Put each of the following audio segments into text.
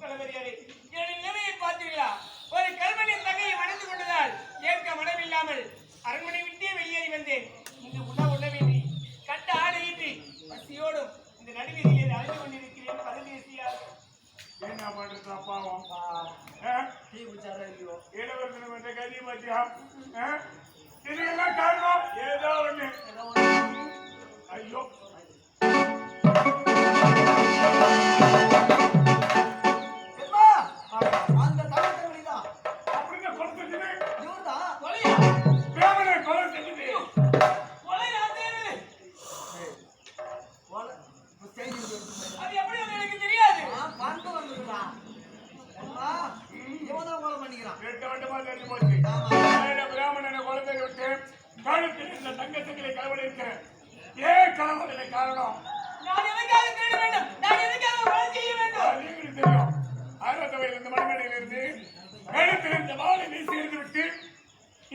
என்னுடைய நிலைமையை பார்த்தீர்களா? ஒரு கல்வனின் தங்கையை மணந்து கொண்டதால் ஏற்க மனமில்லாமல் அரண்மனை விட்டே வெளியேறி வந்தேன். இங்கு உணவின்றி கட்ட ஆடையின்றி பசியோடும் இந்த நடுவீதியில் அழைந்து கொண்டிருக்கிறேன். பரதேசியாக என்ன பண்றா பாவம் இடவர்த்தனம் என்ற கதி பத்தியா இதெல்லாம் காரணம் ஏதோ ஒண்ணு. ஐயோ காரணம் நான் எதற்காக தேட வேண்டும்? நான் எதற்காக கொலை செய்ய வேண்டும்? உங்களுக்கு தெரியும். 6வது வயதில் இந்த மனமேடையிலிருந்து கழுத்தில் இந்த வாளை வீசி எறிந்து விட்டு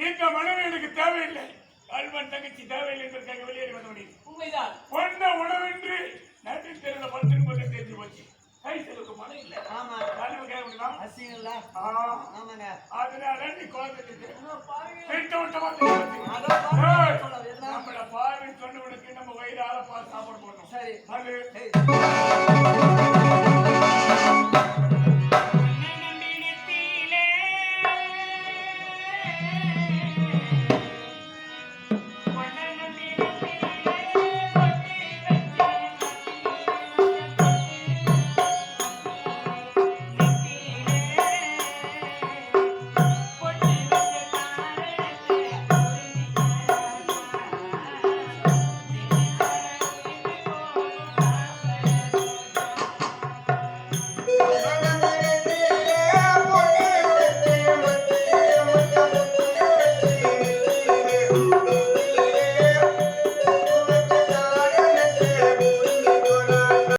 இந்த மனமேடைக்கு தேவையில்லை, கல்வன் தங்கச்சி தேவையில்லை என்பதற்காக வெளியேறி வந்தவனே. உண்மைதான். பொண்ண உணவின்றி நட்டில் தெருவில் படுத்துன்னு போது தெரிஞ்சு போச்சு. கை செலவுக்கு மனம் இல்லை. ஆமா அசிங்கல்ல. ஆமாங்க. அதனால நீ குழந்தை நம்மள பார்வை சொன்னவனுக்கு நம்ம வயிறால பார்த்து சாப்பாடு போடணும். சரி அது